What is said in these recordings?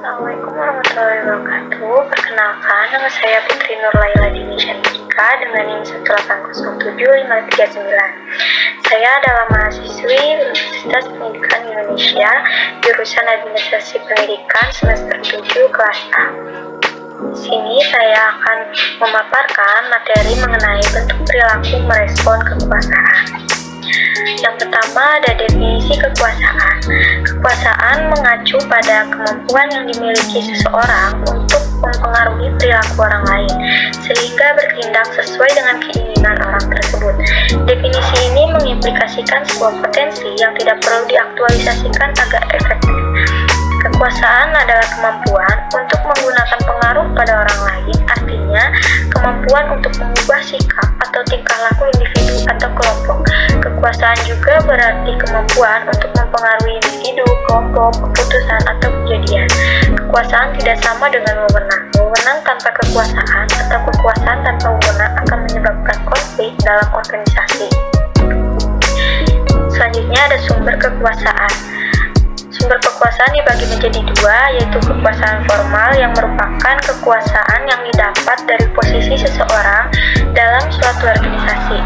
Assalamualaikum warahmatullahi wabarakatuh. Perkenalkan, nama saya Putri Nurlaila Dini Shantika dengan NIM 1807539. Saya adalah mahasiswi Universitas Pendidikan Indonesia, jurusan Administrasi Pendidikan semester 7 kelas A. Di sini saya akan memaparkan materi mengenai bentuk perilaku merespon kekuasaan. Yang pertama ada definisi kekuasaan. Kekuasaan mengacu pada kemampuan yang dimiliki seseorang untuk mempengaruhi perilaku orang lain, sehingga bertindak sesuai dengan keinginan orang tersebut. Definisi ini mengimplikasikan sebuah potensi yang tidak perlu diaktualisasikan agar efektif. Kekuasaan adalah kemampuan untuk menggunakan pengaruh pada orang lain, artinya kemampuan untuk mengubah sikap atau tingkah laku individu atau kelompok. Kekuasaan juga berarti kemampuan untuk mempengaruhi individu, kelompok, keputusan, atau kejadian. Kekuasaan tidak sama dengan wewenang. Wewenang tanpa kekuasaan atau kekuasaan tanpa wewenang akan menyebabkan konflik dalam organisasi. Selanjutnya ada sumber kekuasaan. Sumber kekuasaan dibagi menjadi dua, yaitu kekuasaan formal yang merupakan kekuasaan yang didapat dari posisi seseorang dalam suatu organisasi.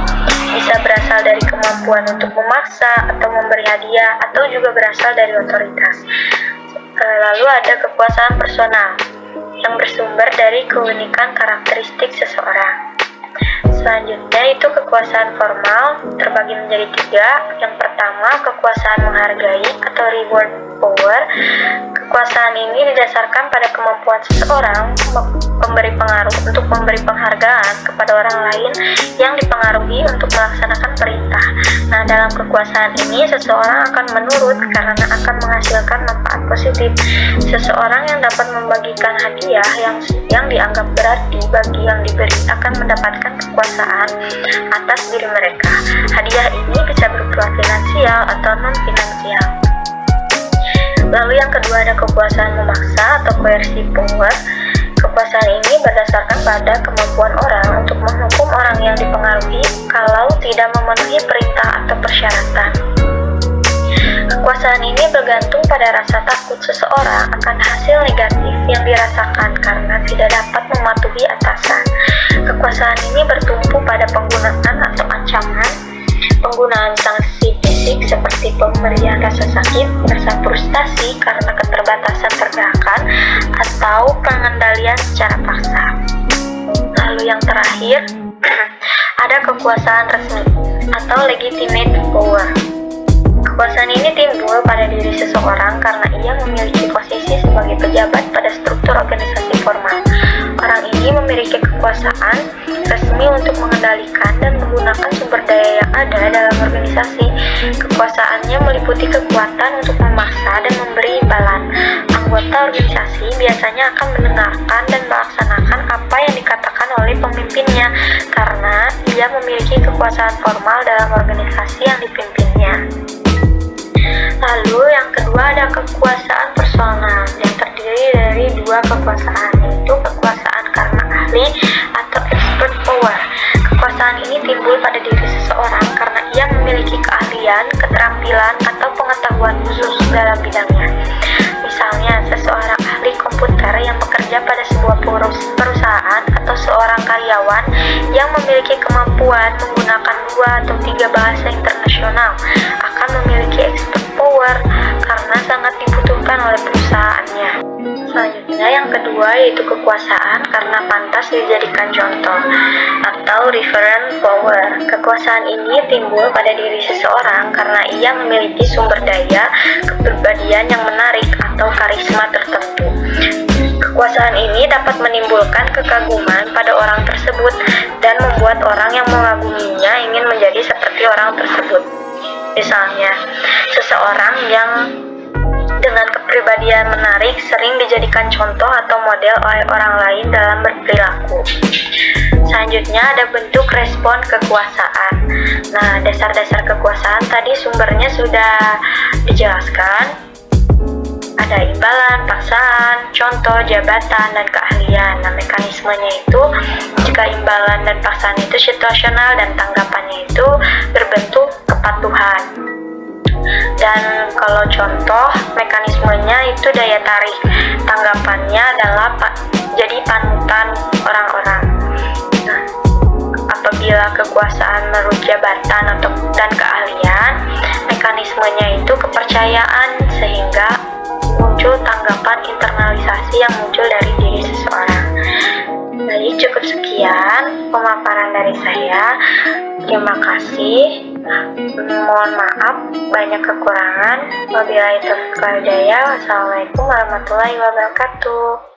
Bisa berasal dari kemampuan untuk memaksa atau memberi hadiah, atau juga berasal dari otoritas. Lalu ada kekuasaan personal yang bersumber dari keunikan karakteristik seseorang. Selanjutnya itu kekuasaan formal terbagi menjadi tiga. Yang pertama, kekuasaan menghargai atau reward power. Kekuasaan ini didasarkan pada kemampuan seseorang memberi pengaruh untuk memberi penghargaan kepada orang lain yang dipengaruhi untuk melaksanakan perintah. Nah, dalam kekuasaan ini seseorang akan menurut karena akan menghasilkan manfaat positif. Seseorang yang dapat membagikan hadiah yang dianggap berarti bagi yang diberi akan mendapatkan kekuasaan atas diri mereka. Hadiah ini bisa berupa finansial atau non-finansial. Lalu yang kedua ada kekuasaan memaksa atau coercive power. Kekuasaan ini berdasarkan pada kemampuan orang untuk menghukum orang yang dipengaruhi kalau tidak memenuhi perintah atau persyaratan. Kekuasaan ini bergantung pada rasa takut seseorang akan hasil negatif yang dirasakan karena tidak dapat mematuhi atasan. Kekuasaan ini bertumpu pada penggunaan atau ancaman, penggunaan sanksi fisik seperti pemberian rasa sakit, rasa frustasi karena keterbatasan pergerakan, atau pengendalian secara paksa. Lalu yang terakhir, ada kekuasaan resmi atau legitimate power. Kekuasaan ini timbul pada diri seseorang karena ia memiliki posisi sebagai pejabat pada struktur organisasi formal. Orang ini memiliki kekuasaan resmi untuk mengendalikan dan menggunakan sumber daya yang ada dalam organisasi. Kekuasaannya meliputi kekuatan untuk memaksa dan memberi imbalan. Anggota organisasi biasanya akan mendengarkan dan melaksanakan apa yang dikatakan oleh pemimpinnya karena ia memiliki kekuasaan formal dalam organisasi yang dipimpinnya. Lalu yang kedua ada kekuasaan personal yang terdiri dari dua kekuasaan, yaitu kekuasaan karena ahli atau expert power. Kekuasaan ini timbul pada diri seseorang karena ia memiliki keahlian, keterampilan, atau pengetahuan khusus dalam bidangnya. Misalnya, seseorang ahli komputer yang bekerja pada sebuah perusahaan atau seorang karyawan yang memiliki kemampuan menggunakan 2 atau 3 bahasa internasional akan memiliki expert power karena sangat dibutuhkan oleh perusahaannya. Selanjutnya yang kedua yaitu kekuasaan karena pantas dijadikan contoh atau reference power. Kekuasaan ini timbul pada diri seseorang karena ia memiliki sumber daya, kepribadian yang menarik atau karisma tertentu. Kekuasaan ini dapat menimbulkan kekaguman pada orang tersebut dan membuat orang yang mengaguminya ingin menjadi seperti orang tersebut. Misalnya, seseorang yang dengan kepribadian menarik sering dijadikan contoh atau model oleh orang lain dalam berperilaku. Selanjutnya ada bentuk respon kekuasaan. Nah, dasar-dasar kekuasaan tadi sumbernya sudah dijelaskan. Ada imbalan, paksaan, contoh, jabatan, dan keahlian. Nah, mekanismenya itu jika imbalan dan paksaan itu situasional dan tanggapannya itu berbentuk kepatuhan. Dan kalau contoh, mekanismenya itu daya tarik. anggapannya adalah jadi panutan orang-orang. Nah, apabila kekuasaan menurut jabatan dan keahlian, mekanismenya itu kepercayaan, sehingga muncul tanggapan internalisasi yang muncul dari diri seseorang. Jadi cukup sekian pemaparan dari saya. Terima kasih. Mohon maaf banyak kekurangan. Wabillahi taufiq wal hidayah. Wassalamualaikum warahmatullahi wabarakatuh.